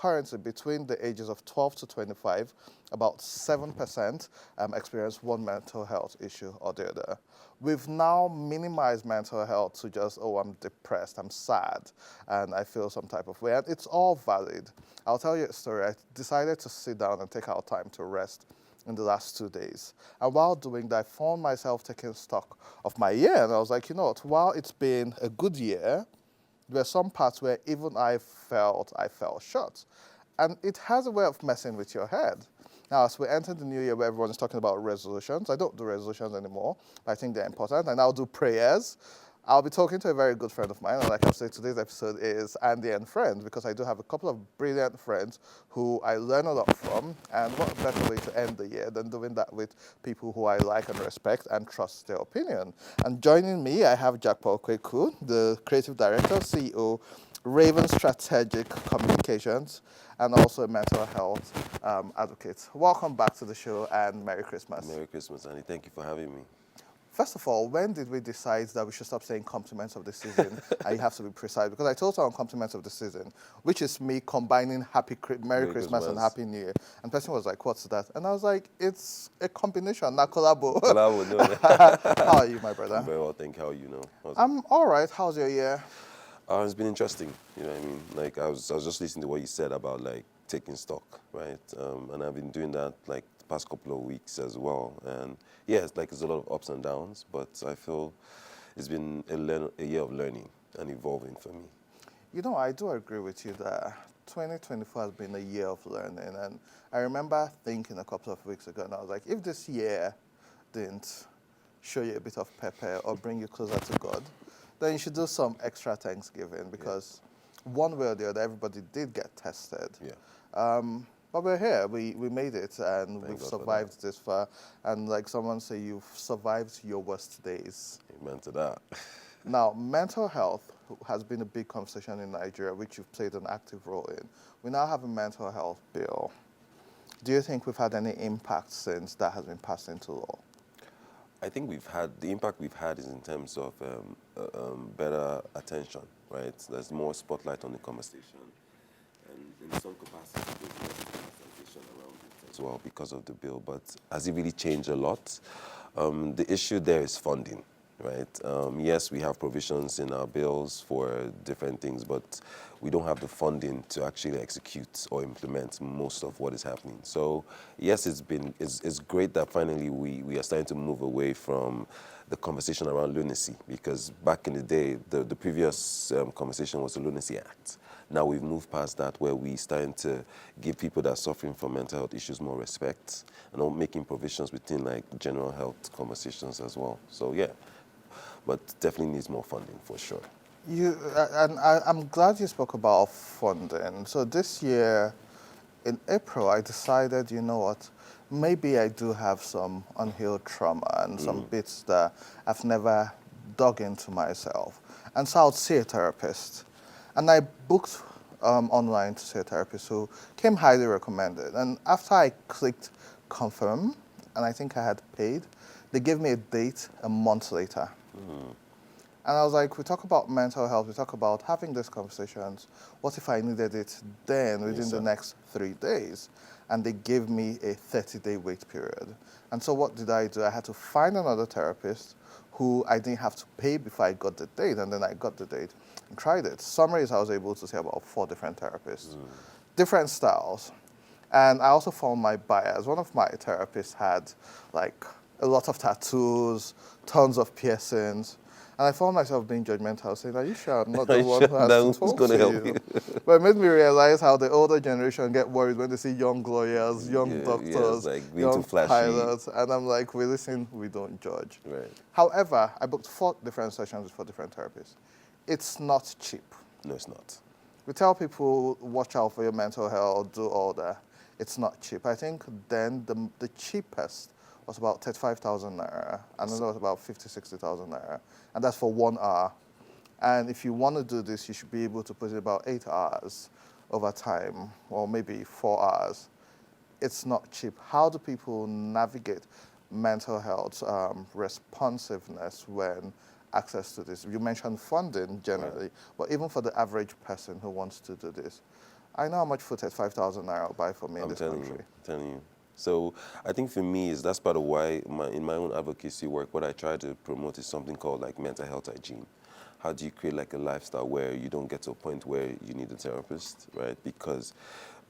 currently between the ages of 12 to 25, about 7% experience one mental health issue or the other. We've now minimized mental health to just, oh, I'm depressed, I'm sad, and I feel some type of way. And it's all valid. I'll tell you a story. I decided to sit down and take our time to rest in the last 2 days. And while doing that, I found myself taking stock of my year. And I was like, you know what, while it's been a good year, there were some parts where even I fell short. And it has a way of messing with your head. Now, as we enter the new year where everyone is talking about resolutions, I don't do resolutions anymore, but I think they're important. I now do prayers. I'll be talking to a very good friend of mine, and like I've said, today's episode is Andy and Friends, because I do have a couple of brilliant friends who I learn a lot from, and what a better way to end the year than doing that with people who I like and respect and trust their opinion. And joining me, I have Jakpo Ukueku, the Creative Director, CEO, Raven Strategic Communications, and also a mental health advocate. Welcome back to the show, and Merry Christmas. Merry Christmas, Andy. Thank you for having me. First of all, when did we decide that we should stop saying compliments of the season? And you have to be precise, because I told someone compliments of the season, which is me combining Merry Christmas and Happy New Year. And the person was like, what's that? And I was like, it's a combination, not collabo. Collabo, no. How are you, my brother? I'm very well, thank you. How are you? I'm all right. How's your year? It's been interesting, you know what I mean? Like, I was just listening to what you said about, like, taking stock, right? And I've been doing that, like, the past couple of weeks as well. And, yeah, it's a lot of ups and downs, but I feel it's been a year of learning and evolving for me. You know, I do agree with you that 2024 has been a year of learning. And I remember thinking a couple of weeks ago, and I was like, if this year didn't show you a bit of pepper or bring you closer to God, then you should do some extra Thanksgiving, because one way or the other, everybody did get tested. Yeah. But we're here. We made it, and Thank we've God survived this far. And like someone say, you've survived your worst days. Amen to that. Now, mental health has been a big conversation in Nigeria, which you've played an active role in. We now have a mental health bill. Do you think we've had any impact since that has been passed into law? I think the impact we've had is in terms of better attention, right? There's more spotlight on the conversation. And in some capacity, there's more conversation around it as well because of the bill. But has it really changed a lot? The issue there is funding, right? Yes, we have provisions in our bills for different things, but we don't have the funding to actually execute or implement most of what is happening. So yes, it's great that finally we are starting to move away from the conversation around lunacy, because back in the day, the previous conversation was the Lunacy Act. Now we've moved past that, where we're starting to give people that are suffering from mental health issues more respect, and all making provisions within like general health conversations as well. So yeah, but definitely needs more funding for sure. I'm glad you spoke about funding. So this year, in April, I decided, you know what, maybe I do have some unhealed trauma and some bits that I've never dug into myself. And so I'll see a therapist. And I booked online to see a therapist who came highly recommended. And after I clicked confirm, and I think I had paid, they gave me a date a month later. And I was like, we talk about mental health, we talk about having these conversations. What if I needed it then within the next 3 days? And they gave me a 30-day wait period. And so what did I do? I had to find another therapist who I didn't have to pay before I got the date. And then I got the date and tried it. Summary is I was able to see about 4 different therapists, different styles. And I also found my bias. One of my therapists had like a lot of tattoos, tons of piercings. And I found myself being judgmental, saying, are you sure I'm not the one who has to talk to you? But it made me realize how the older generation get worried when they see young lawyers, young doctors, like young pilots. And I'm like, we listen, we don't judge. Right. However, I booked 4 different sessions with 4 different therapists. It's not cheap. No, it's not. We tell people, watch out for your mental health, do all that. It's not cheap. I think then the cheapest was about 35,000 naira, and another was about 60,000 naira, and that's for 1 hour. And if you want to do this, you should be able to put it about 8 hours over time, or maybe 4 hours. It's not cheap. How do people navigate mental health responsiveness when access to this? You mentioned funding generally, but even for the average person who wants to do this, I know how much footage 5,000 naira will buy for me in I'm this telling country. you, telling you. So I think for me is that's part of why in my own advocacy work, what I try to promote is something called like mental health hygiene. How do you create like a lifestyle where you don't get to a point where you need a therapist, right? Because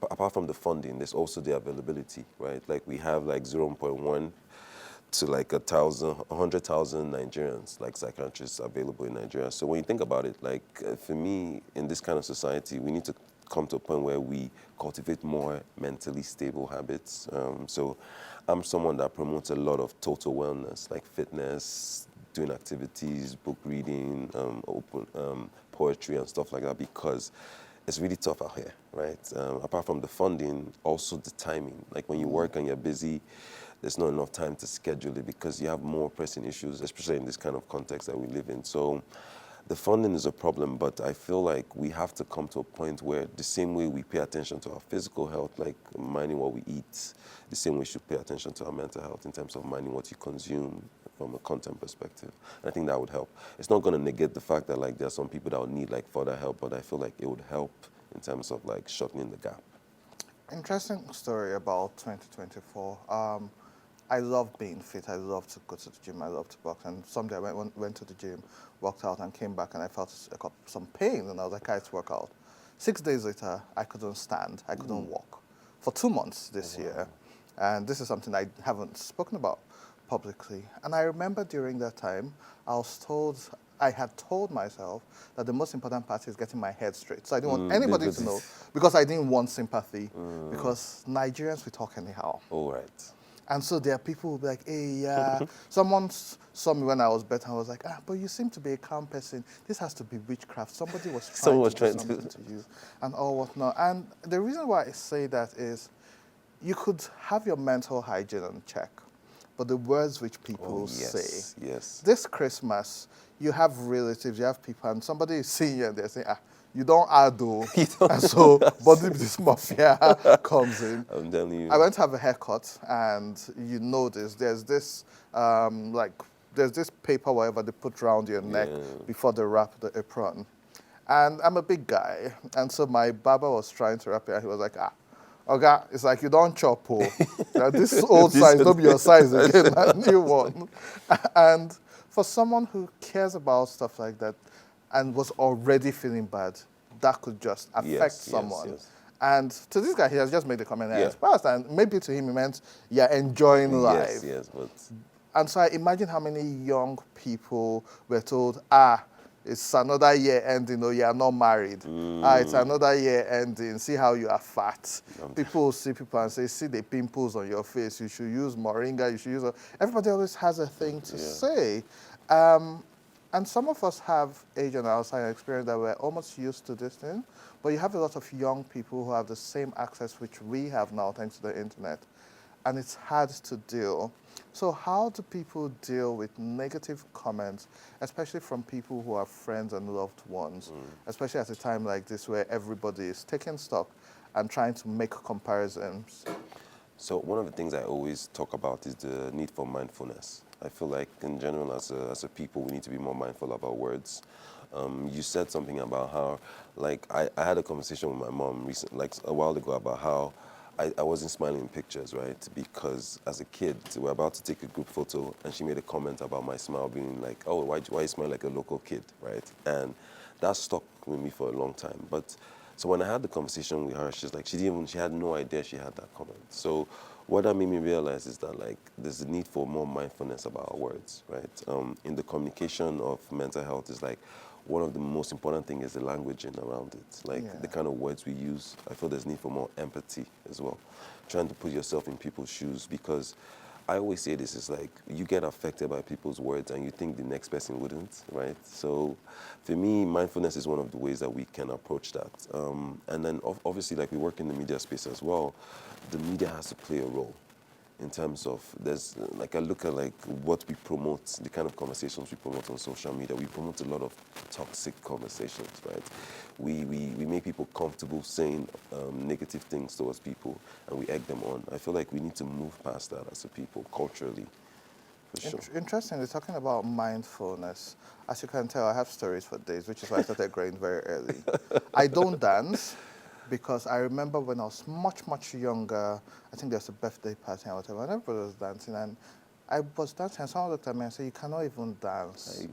apart from the funding, there's also the availability, right? Like we have like 0.1 to like 100,000 Nigerians, like psychiatrists available in Nigeria. So when you think about it, like for me, in this kind of society, we need to come to a point where we cultivate more mentally stable habits. So I'm someone that promotes a lot of total wellness, like fitness, doing activities, book reading, poetry and stuff like that, because it's really tough out here, right? Apart from the funding, also the timing. Like when you work and you're busy, there's not enough time to schedule it because you have more pressing issues, especially in this kind of context that we live in. So the funding is a problem, but I feel like we have to come to a point where the same way we pay attention to our physical health, like minding what we eat, the same way we should pay attention to our mental health in terms of minding what you consume from a content perspective. And I think that would help. It's not going to negate the fact that like there are some people that would need like further help, but I feel like it would help in terms of like shortening the gap. Interesting story about 2024. I love being fit. I love to go to the gym. I love to box. And someday I went to the gym, worked out, and came back, and I felt some pain. And I was like, I had to work out. 6 days later, I couldn't stand. I couldn't walk for 2 months this year. And this is something I haven't spoken about publicly. And I remember during that time, I had told myself that the most important part is getting my head straight. So I didn't want anybody to know because I didn't want sympathy. Because Nigerians, we talk anyhow. All right. And so there are people who will be like, hey, yeah. Someone saw me when I was better and was like, but you seem to be a calm person. This has to be witchcraft. Somebody was trying to do something to you and all whatnot. And the reason why I say that is you could have your mental hygiene on check, but the words which people say. Yes. This Christmas, you have relatives, you have people, and somebody is seeing you and they're saying, you don't add though. And so body dysmorphia comes in. I'm telling you. I went to have a haircut, and you notice there's this there's this paper whatever they put around your neck before they wrap the apron. And I'm a big guy, and so my barber was trying to wrap it, and he was like, okay, it's like you don't chop, this old size, don't be your size again, a new one. And for someone who cares about stuff like that and was already feeling bad, that could just affect someone. Yes. And to this guy, he has just made the comment that it's past, and maybe to him it meant you're enjoying life. Yes, but... And so I imagine how many young people were told, it's another year ending, or you are not married. It's another year ending, see how you are fat. People will see people and say, see the pimples on your face, you should use moringa, you should use... Everybody always has a thing to say. And some of us have age and outside experience that we're almost used to this thing, but you have a lot of young people who have the same access which we have now thanks to the internet, and it's hard to deal. So how do people deal with negative comments, especially from people who are friends and loved ones, especially at a time like this where everybody is taking stock and trying to make comparisons? So one of the things I always talk about is the need for mindfulness. I feel like in general as a people, we need to be more mindful of our words. You said something about how, like, I had a conversation with my mom recently, like a while ago, about how I wasn't smiling in pictures, right? Because as a kid, we were about to take a group photo, and she made a comment about my smile being like, oh, why you smile like a local kid, right? And that stuck with me for a long time. But so when I had the conversation with her, she's like, she had no idea she had that comment. So what that made me realize is that like there's a need for more mindfulness about our words, right? In the communication of mental health is like one of the most important things is the languaging around it, like the kind of words we use. I feel there's need for more empathy as well, trying to put yourself in people's shoes, because I always say this, is like you get affected by people's words and you think the next person wouldn't, right? So for me, mindfulness is one of the ways that we can approach that. And then obviously, like we work in the media space as well, the media has to play a role in terms of, there's, like I look at like what we promote, the kind of conversations we promote on social media. We promote a lot of toxic conversations, right? We make people comfortable saying negative things towards people, and we egg them on. I feel like we need to move past that as a people, culturally, for sure. Interestingly, talking about mindfulness, as you can tell, I have stories for days, which is why I started growing very early. I don't dance, because I remember when I was much, much younger, I think there's a birthday party and whatever, and everybody was dancing, and I was dancing, and someone looked at me and said, "You cannot even dance."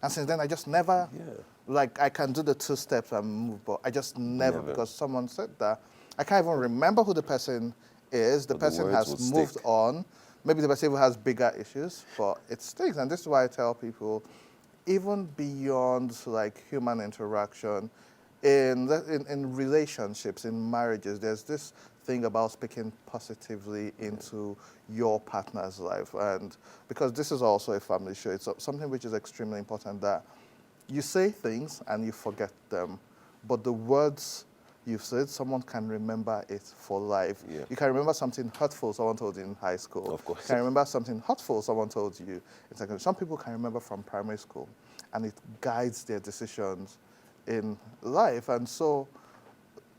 And since then, I just never, Yeah. like, I can do the 2 steps and move, but I just never, Never. because someone said that. I can't even remember who the person is. The But the person words has will moved stick. on. Maybe the person even has bigger issues, but it sticks. And this is why I tell people, even beyond like human interaction, in relationships, in marriages, there's this thing about speaking positively into your partner's life. And because this is also a family show, it's something which is extremely important, that you say things and you forget them, but the words you've said, someone can remember it for life. Yeah. You can remember something hurtful someone told you in high school. Of course. You can remember something hurtful someone told you in secondary. Some people can remember from primary school, and it guides their decisions in life. And so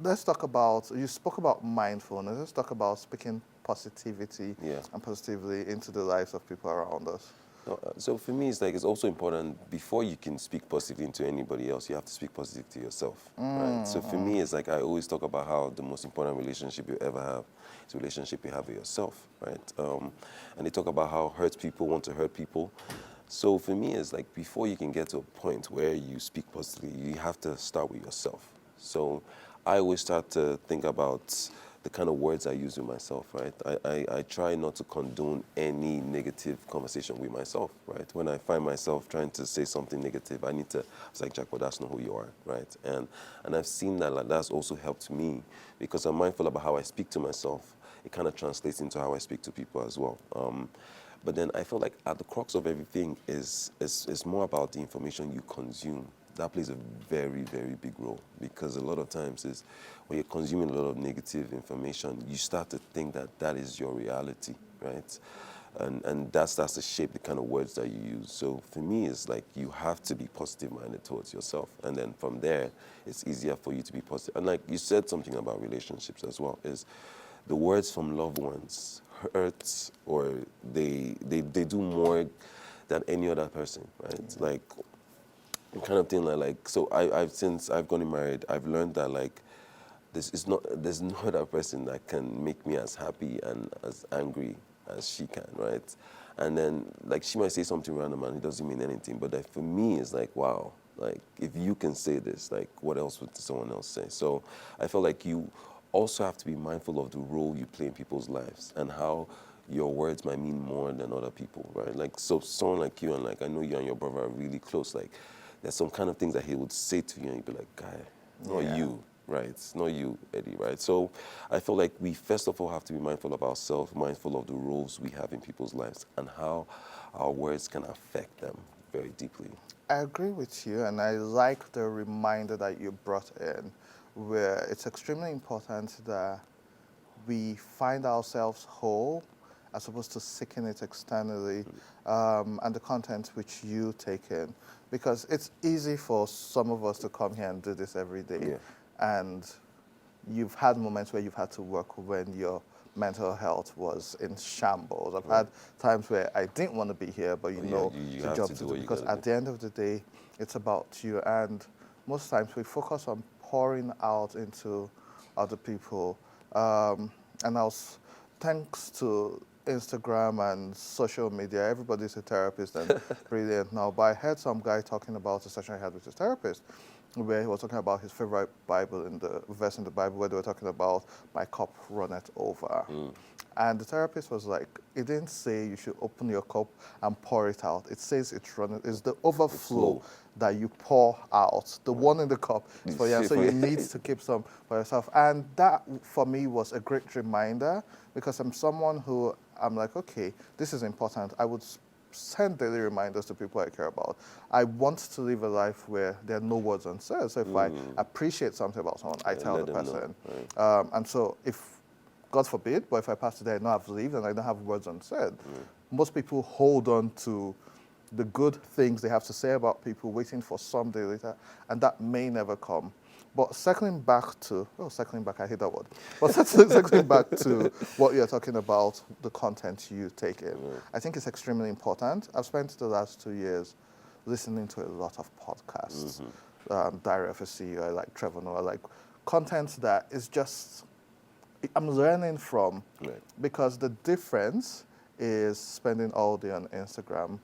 let's talk about, you spoke about mindfulness. Let's talk about speaking positivity Yeah. and positively into the lives of people around us. No, so for me, it's like it's also important, before you can speak positively into anybody else, you have to speak positive to yourself, right? So for me, it's like I always talk about how the most important relationship you ever have is a relationship you have with yourself, right? And they talk about how hurt people want to hurt people. So for me, it's like before you can get to a point where you speak positively, you have to start with yourself. So I always start to think about the kind of words I use with myself, right? I try not to condone any negative conversation with myself, right? When I find myself trying to say something negative, I need to, it's like, Jakpo, that's not who you are, right? And I've seen that, like, that's also helped me, because I'm mindful about how I speak to myself. It kind of translates into how I speak to people as well. But then I feel like at the crux of everything is more about the information you consume. That plays a very, very big role, because a lot of times is when you're consuming a lot of negative information, you start to think that that is your reality, right? And that starts to shape the kind of words that you use. So for me, it's like you have to be positive-minded towards yourself. And then from there, it's easier for you to be positive. And like you said something about relationships as well, is the words from loved ones hurt, or they do more than any other person, right? Like, kind of thing like so I've since I've gotten married, I've learned that like there's no other person that can make me as happy and as angry as she can, right? And then like she might say something random and it doesn't mean anything, but like, for me it's like, wow, like if you can say this, like what else would someone else say? So I feel like you also have to be mindful of the role you play in people's lives and how your words might mean more than other people, right? Like, so someone like you, and like I know you and your brother are really close, like there's some kind of things that he would say to you and you'd be like, guy, not Yeah. you, right? It's not you, Eddie, right? So I feel like we first of all have to be mindful of ourselves, mindful of the roles we have in people's lives and how our words can affect them very deeply. I agree with you, and I like the reminder that you brought in, where it's extremely important that we find ourselves whole as opposed to seeking it externally, and the content which you take in. Because it's easy for some of us to come here and do this every day, Yeah. and you've had moments where you've had to work when your mental health was in shambles. I've had times where I didn't want to be here, but you Oh, yeah, know, you it's a have job to to do do, what you because gotta at do. the end of the day, it's about you. And most times we focus on pouring out into other people. And I was, thanks to Instagram and social media, everybody's a therapist and brilliant now. But I heard some guy talking about a session I had with his therapist, where he was talking about his favorite Bible, in the verse in the Bible where they were talking about my cup runneth over. And the therapist was like, it didn't say you should open your cup and pour it out. It says it's running. It's the overflow flow. that you pour out. The one in the cup is for you. And so you need to keep some for yourself. And that, for me, was a great reminder, because I'm someone who, I'm like, okay, this is important. I would send daily reminders to people I care about. I want to live a life where there are no words unsaid. So if I appreciate something about someone, I tell let the them know, person. right. And so if, God forbid, but if I pass today, I know I've lived and I don't have words unsaid. Most people hold on to the good things they have to say about people, waiting for someday later, and that may never come. But circling back, I hate that word. But circling back to what you're talking about, the content you take in, I think it's extremely important. I've spent the last 2 years listening to a lot of podcasts. Diary of a CEO, I like Trevor Noah, I like content that is just I'm learning from, Right. because the difference is spending all day on Instagram,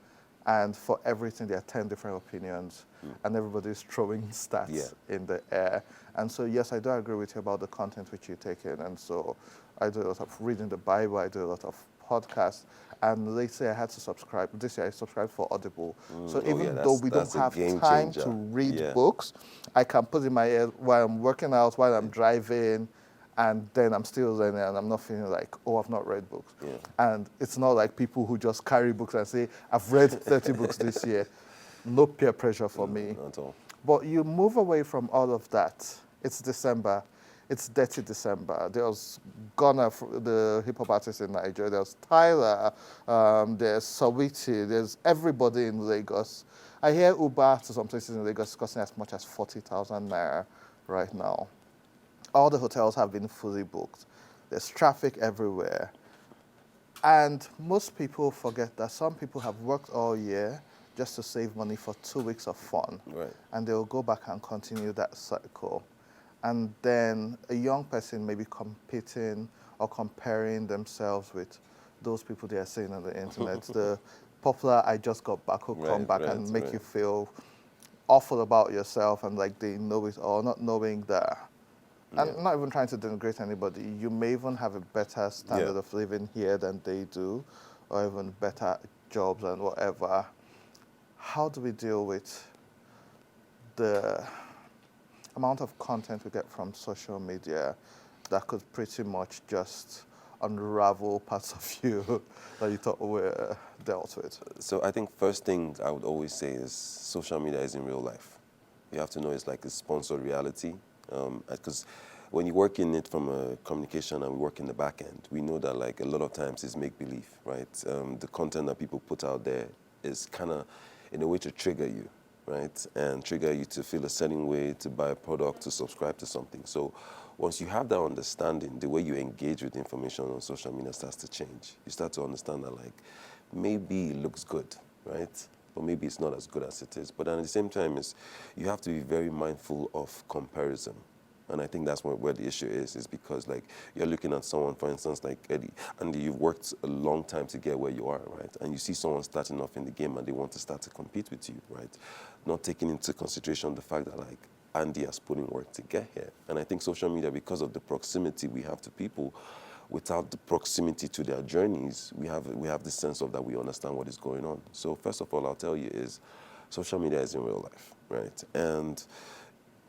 and for everything there are 10 different opinions, and everybody's throwing stats in the air. And so yes, I do agree with you about the content which you take in. And so I do a lot of reading the Bible, I do a lot of podcasts, and lately I had to subscribe. This year I subscribed for Audible. So even though we don't that's a have game time changer. to read Yeah. books, I can put in my ear while I'm working out, while I'm driving, and then I'm still learning, and I'm not feeling like, oh, I've not read books. Yeah. And it's not like people who just carry books and say, I've read 30 books this year. No peer pressure for me. Not at all. But you move away from all of that. It's December. It's Dirty December. There's Ghana, the hip hop artist in Nigeria. There's Tyler. There's Sawiti. There's everybody in Lagos. I hear Uber to some places in Lagos costing as much as 40,000 naira right now. All the hotels have been fully booked. There's traffic everywhere. And most people forget that some people have worked all year just to save money for 2 weeks of fun. Right. And they'll go back and continue that cycle. And then a young person may be competing or comparing themselves with those people they are seeing on the internet. The popular "I just got back" who come back and make you feel awful about yourself and like they know it all, not knowing that. And not even trying to denigrate anybody. You may even have a better standard of living here than they do, or even better jobs and whatever. How do we deal with the amount of content we get from social media that could pretty much just unravel parts of you that you thought were dealt with? So I think first thing I would always say is social media is in real life. You have to know it's like a sponsored reality. Because when you work in it from a communication and we work in the back end, we know that like a lot of times it's make-believe, right? The content that people put out there is kind of in a way to trigger you, right? And trigger you to feel a certain way, to buy a product, to subscribe to something. So once you have that understanding, the way you engage with information on social media starts to change. You start to understand that like maybe it looks good, right? But maybe it's not as good as it is. But then at the same time, you have to be very mindful of comparison. And I think that's where the issue is because like you're looking at someone, for instance, like Eddie, and you've worked a long time to get where you are, right? And you see someone starting off in the game and they want to start to compete with you, right? Not taking into consideration the fact that like Andy has put in work to get here. And I think social media, because of the proximity we have to people, without the proximity to their journeys, we have the sense of that we understand what is going on. So first of all, I'll tell you is social media is in real life, right? And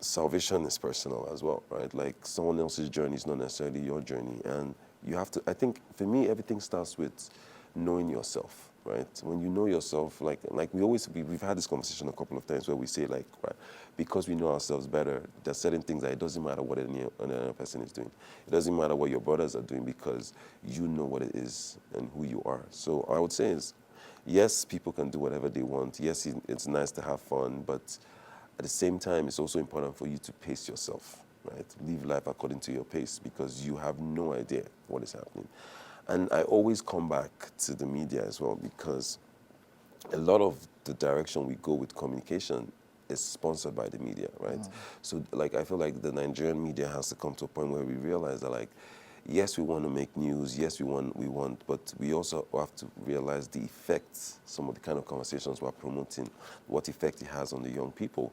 salvation is personal as well, right? Like someone else's journey is not necessarily your journey. And you have to, I think for me, everything starts with knowing yourself, right? When you know yourself, like we've had this conversation a couple of times where we say like, right, because we know ourselves better, there's certain things that it doesn't matter what any other person is doing. It doesn't matter what your brothers are doing because you know what it is and who you are. So I would say is, yes, people can do whatever they want. Yes, it's nice to have fun, but at the same time, it's also important for you to pace yourself, right? Live life according to your pace because you have no idea what is happening. And I always come back to the media as well because a lot of the direction we go with communication is sponsored by the media, right? So like I feel like the Nigerian media has to come to a point where we realize that like, yes, we want to make news, yes, we want, but we also have to realize the effects, some of the kind of conversations we're promoting, what effect it has on the young people.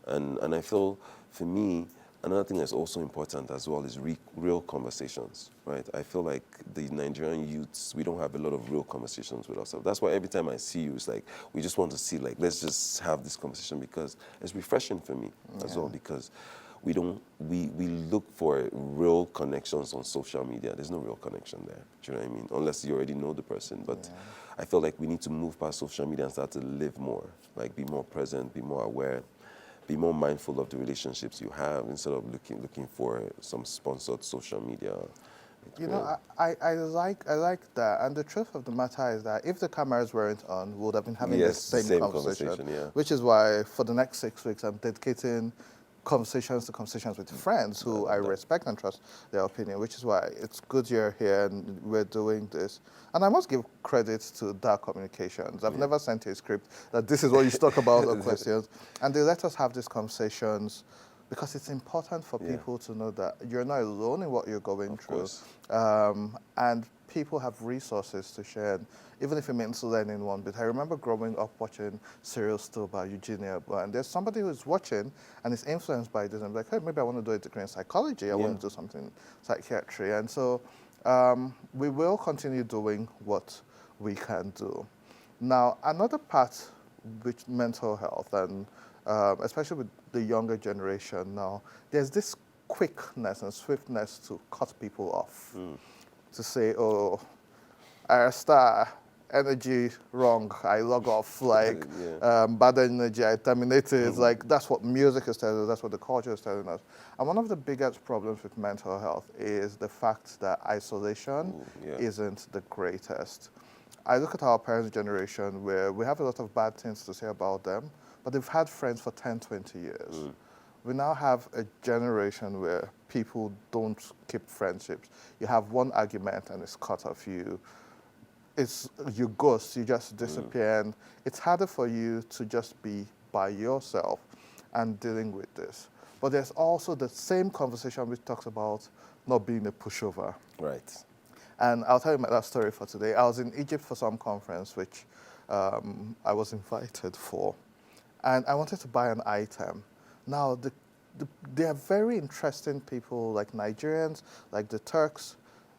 And I feel, for me, another thing that's also important as well is real conversations, right? I feel like the Nigerian youths, we don't have a lot of real conversations with ourselves. That's why every time I see you, it's like, we just want to see, like, let's just have this conversation because it's refreshing for me as well because we look for real connections on social media. There's no real connection there. Do you know what I mean? Unless you already know the person. But I feel like we need to move past social media and start to live more. Like be more present, be more aware, be more mindful of the relationships you have instead of looking for some sponsored social media. You know, I like that. And the truth of the matter is that if the cameras weren't on, we would have been having the same conversation. Which is why for the next 6 weeks, I'm dedicating conversations with friends who I respect and trust their opinion, which is why it's good you're here and we're doing this. And I must give credit to Dark Communications. I've never sent a script that this is what you should talk about or questions. And they let us have these conversations because it's important for Yeah. people to know that you're not alone in what you're going Of through. course. And people have resources to share, and even if it means learning one bit. I remember growing up watching serial still by Eugenia, and there's somebody who's watching and is influenced by this, and like, hey, maybe I want to do a degree in psychology, I Yeah. want to do something in psychiatry. And so we will continue doing what we can do. Now, another part with mental health, and especially with the younger generation now, there's this quickness and swiftness to cut people off. To say, oh, I start energy wrong, I log off, like Yeah. bad energy, I terminate it. It's like that's what music is telling us, that's what the culture is telling us. And one of the biggest problems with mental health is the fact that isolation Yeah. isn't the greatest. I look at our parents' generation where we have a lot of bad things to say about them, but they've had friends for 10, 20 years. We now have a generation where people don't keep friendships. You have one argument and it's cut off. You ghost, you just disappear, and it's harder for you to just be by yourself and dealing with this. But there's also the same conversation which talks about not being a pushover. Right. And I'll tell you that story for today. I was in Egypt for some conference which I was invited for, and I wanted to buy an item. Now, they are very interesting people, like Nigerians, like the Turks.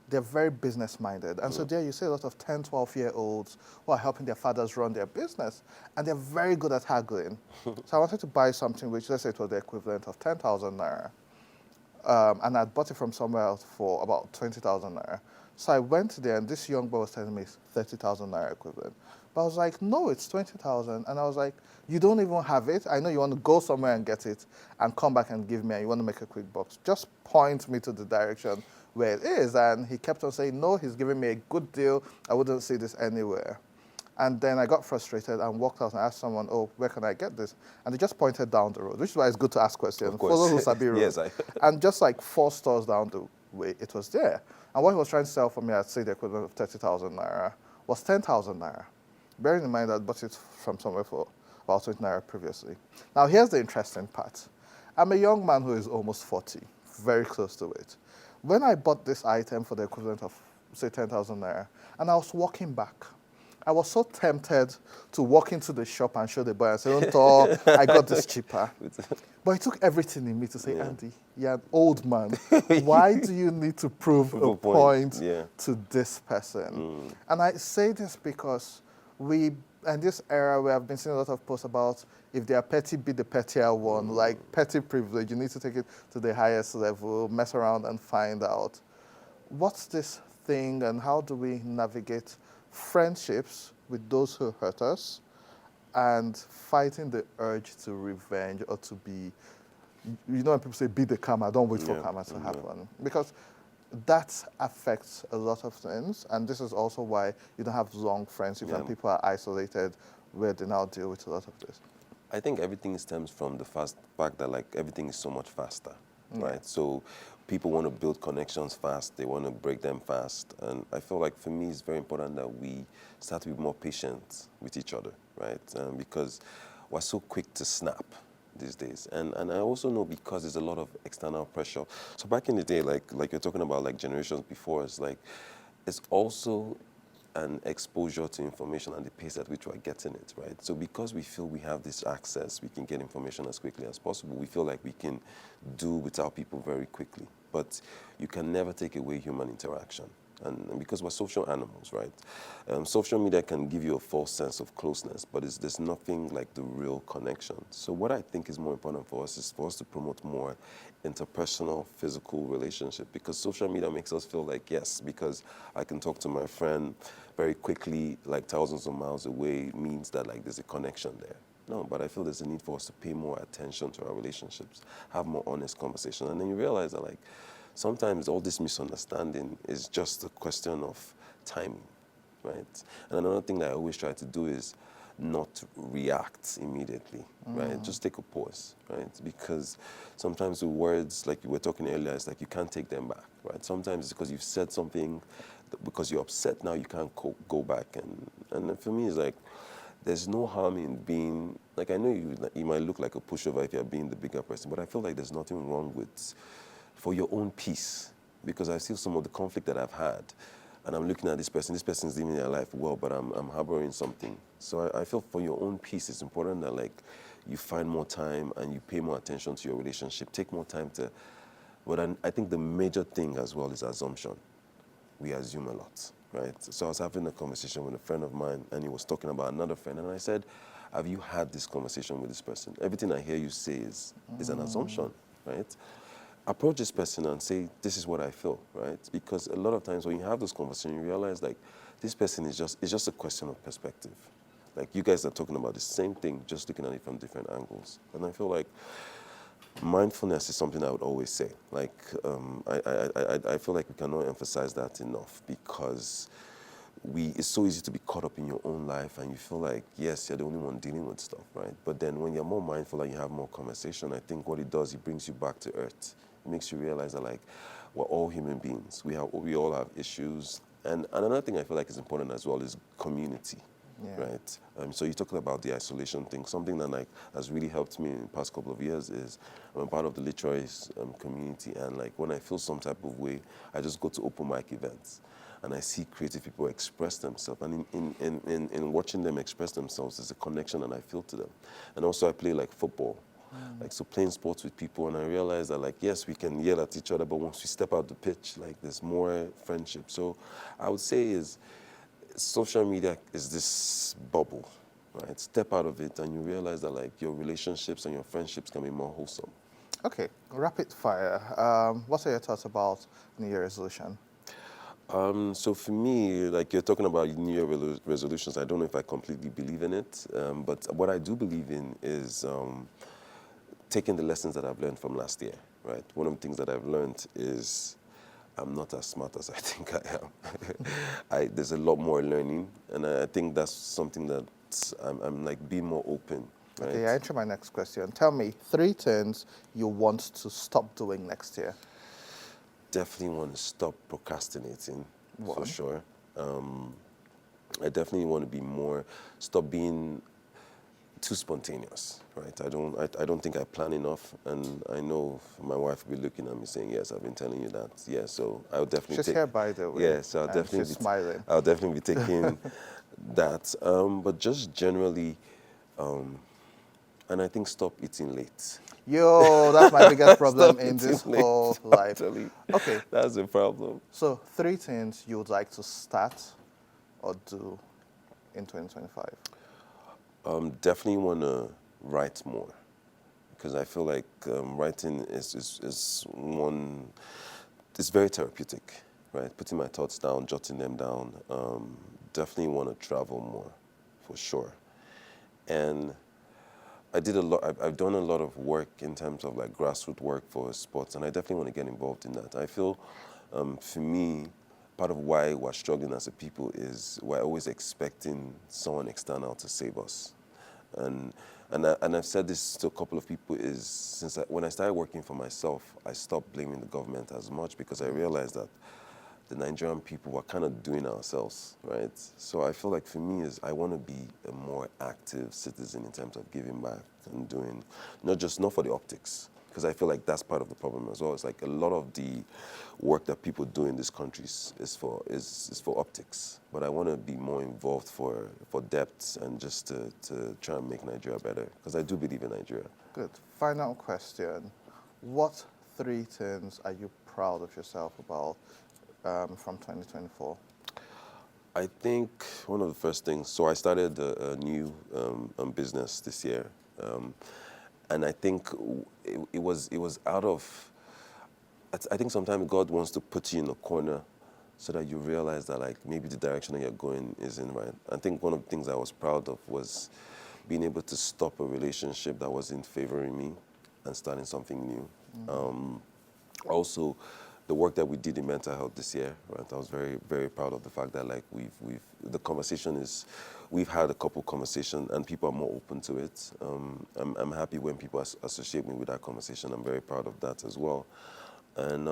They're very business-minded. And so there you see a lot of 10, 12-year-olds who are helping their fathers run their business, and they're very good at haggling. So I wanted to buy something which, let's say it was the equivalent of 10,000 naira. And I'd bought it from somewhere else for about 20,000 naira. So I went there, and this young boy was telling me it's 30,000 naira equivalent. But I was like, no, it's 20,000. And I was like, you don't even have it. I know you want to go somewhere and get it and come back and give me, and you want to make a quick buck. Just point me to the direction where it is. And he kept on saying, no, he's giving me a good deal. I wouldn't see this anywhere. And then I got frustrated and walked out and asked someone, oh, where can I get this? And they just pointed down the road, which is why it's good to ask questions. Of course. Follow who Sabi road. Yes, And just like 4 stores down the way, it was there. And what he was trying to sell for me, I'd say the equivalent of 30,000 naira, was 10,000 naira. Bearing in mind that I bought it from somewhere for about 20 naira previously. Now, here's the interesting part. I'm a young man who is almost 40, very close to it. When I bought this item for the equivalent of, say, 10,000 naira, and I was walking back, I was so tempted to walk into the shop and show the boy and say, don't talk, I got this cheaper. But it took everything in me to say, Andy, you're an old man. Why do you need to prove a point to this person? And I say this because in this era where I've been seeing a lot of posts about if they are petty, be the pettier one, like petty privilege, you need to take it to the highest level, mess around and find out. What's this thing and how do we navigate friendships with those who hurt us and fighting the urge to revenge or to be, you know when people say be the karma, don't wait for karma to happen. Because that affects a lot of things, and this is also why you don't have long friendships and people are isolated where they now deal with a lot of this. I think everything stems from the fact that like everything is so much faster, right? So people want to build connections fast, they want to break them fast, and I feel like for me it's very important that we start to be more patient with each other, right? Because we're so quick to snap these days, and I also know because there's a lot of external pressure. So back in the day, like you're talking about, like generations before us, like it's also an exposure to information and the pace at which we're getting it, right? So because we feel we have this access, we can get information as quickly as possible, we feel like we can do without people very quickly. But you can never take away human interaction. And because we're social animals, right? Social media can give you a false sense of closeness, but there's nothing like the real connection. So what I think is more important for us is for us to promote more interpersonal, physical relationship, because social media makes us feel like, yes, because I can talk to my friend very quickly, like thousands of miles away, means that like there's a connection there. No, but I feel there's a need for us to pay more attention to our relationships, have more honest conversation, and then you realize that like sometimes all this misunderstanding is just a question of timing, right? And another thing that I always try to do is not react immediately, right? Just take a pause, right? Because sometimes the words, like you were talking earlier, it's like you can't take them back, right? Sometimes it's because you've said something, because you're upset now, you can't go back. And for me, it's like, there's no harm in being, like, I know you might look like a pushover if you're being the bigger person, but I feel like there's nothing wrong with, for your own peace, because I see some of the conflict that I've had, and I'm looking at this person's living their life well, but I'm harboring something. So I feel for your own peace, it's important that, like, you find more time and you pay more attention to your relationship, take more time to, but I think the major thing as well is assumption. We assume a lot, right? So I was having a conversation with a friend of mine, and he was talking about another friend, and I said, have you had this conversation with this person? Everything I hear you say is an assumption, right? Approach this person and say, this is what I feel, right? Because a lot of times when you have this conversation, you realize, like, this person it's just a question of perspective. Like, you guys are talking about the same thing, just looking at it from different angles. And I feel like mindfulness is something I would always say. Like, I feel like we cannot emphasize that enough, because it's so easy to be caught up in your own life, and you feel like, yes, you're the only one dealing with stuff, right? But then when you're more mindful and you have more conversation, I think what it does, it brings you back to earth. It makes you realize that, like, we're all human beings. We all have issues. And another thing I feel like is important as well is community. Yeah. Right. So you talked about the isolation thing. Something that, like, has really helped me in the past couple of years is I'm a part of the literary community, and, like, when I feel some type of way, I just go to open mic events, and I see creative people express themselves, and in watching them express themselves, there's a connection that I feel to them. And also I play, like, football. Like, so playing sports with people, and I realize that, like, yes, we can yell at each other, but once we step out the pitch, like, there's more friendship. So I would say is, social media is this bubble, right? Step out of it and you realize that, like, your relationships and your friendships can be more wholesome. Okay, rapid fire. What are your thoughts about New Year resolution? So for me, like, you're talking about New Year resolutions, I don't know if I completely believe in it, but what I do believe in is taking the lessons that I've learned from last year, right? One of the things that I've learned is I'm not as smart as I think I am. There's a lot more learning, and I think that's something that I'm like, being more open, right? Okay, answer my next question. Tell me 3 things you want to stop doing next year. Definitely want to stop procrastinating, for One. sure. I definitely want to stop being too spontaneous, right? I don't think I plan enough, and I know my wife will be looking at me saying, yes, I've been telling you that. Yeah, so I'll definitely She's here, by the way. yeah, so and she's smiling. I'll definitely be taking that. But just generally, and I think stop eating late. Yo, that's my biggest problem Stop in this eating late, whole life. actually. Okay, That's the problem. so 3 things you would like to start or do in 2025. Definitely want to write more, because I feel like writing is one, it's very therapeutic, right? Putting my thoughts down, jotting them down. Definitely want to travel more, for sure. And I did a lot. I've done a lot of work in terms of, like, grassroots work for sports, and I definitely want to get involved in that. I feel, for me, part of why we're struggling as a people is we're always expecting someone external to save us, and I've said this to a couple of people, is when I started working for myself, I stopped blaming the government as much, because I realized that the Nigerian people were kind of doing ourselves, right? So I feel like for me is I want to be a more active citizen in terms of giving back and doing, not for the optics, because I feel like that's part of the problem as well. It's like a lot of the work that people do in these countries is for optics, but I want to be more involved for depth and just to try and make Nigeria better, because I do believe in Nigeria. Good. Final question. What 3 things are you proud of yourself about from 2024? I think one of the first things, so I started a new business this year, and I think it was out of, I think sometimes God wants to put you in a corner so that you realize that, like, maybe the direction that you're going isn't right. I think one of the things I was proud of was being able to stop a relationship that wasn't favoring me and starting something new. Also, the work that we did in mental health this year, right? I was very, very proud of the fact that, like, we've had a couple conversations and people are more open to it. I'm happy when people associate me with that conversation. I'm very proud of that as well. And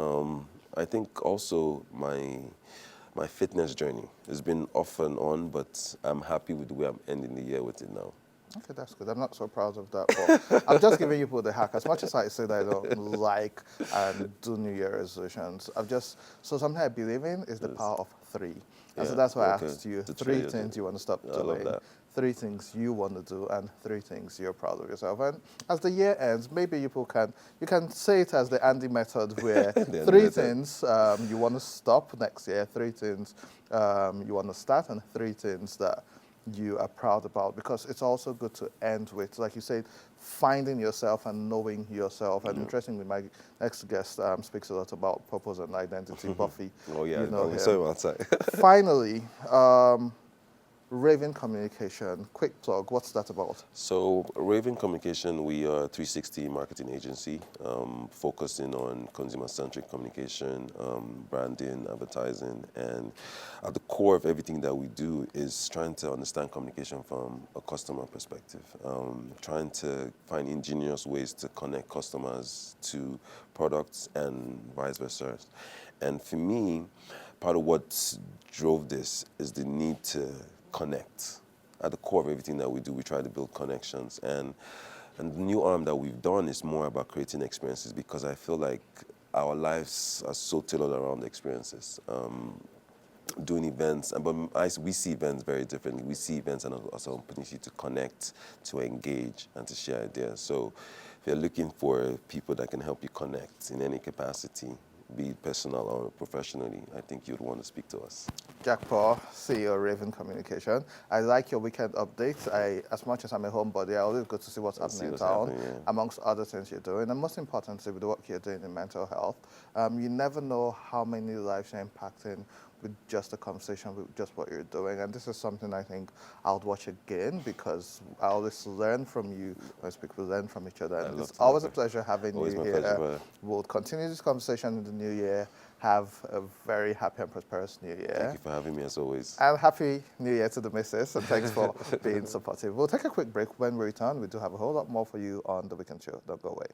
I think also my fitness journey. It's been off and on, but I'm happy with the way I'm ending the year with it now. Okay, that's good. I'm not so proud of that, but I'm just giving you the hack. As much as I say that I don't like and do New Year resolutions, so something I believe in is the power of three. And so Yeah, that's why I okay. asked you To three try it. things you want to stop I love doing, that. three things you want to do, and three things you're proud of yourself. And as the year ends, maybe you can say it as the Andy method, where The Andy three method. things you want to stop next year, three things you want to start, and three things that you are proud about, because it's also good to end with, like you said, finding yourself and knowing yourself. And interestingly, my next guest speaks a lot about purpose and identity. Buffy, Oh yeah, you know we saw him. him outside. Finally, Raven Communication. Quick plug. What's that about? So, Raven Communication, we are a 360 marketing agency focusing on consumer-centric communication, branding, advertising, and at the core of everything that we do is trying to understand communication from a customer perspective, trying to find ingenious ways to connect customers to products and vice versa. And for me, part of what drove this is the need to connect. At the core of everything that we do, we try to build connections. And the new arm that we've done is more about creating experiences, because I feel like our lives are so tailored around experiences. Doing events, we see events very differently. We see events as an opportunity to connect, to engage, and to share ideas. So if you're looking for people that can help you connect in any capacity, be it personal or professionally, I think you'd want to speak to us. Jakpo, CEO Raven Communication. I like your weekend updates. As much as I'm a homebody, I always go to see what's happening in what's town, happening, yeah. amongst other things you're doing. And most importantly, with the work you're doing in mental health, you never know how many lives you're impacting with just a conversation, with just what you're doing. And this is something I think I would watch again, because I always learn from you. As people learn from each other. And it's always a pleasure having Always you my here. pleasure, brother. We'll continue this conversation in the new year. Have a very happy and prosperous new year. Thank you for having me, as always. And happy new year to the missus, and thanks for being supportive. We'll take a quick break. When we return, we do have a whole lot more for you on The Weekend Show. Don't go away.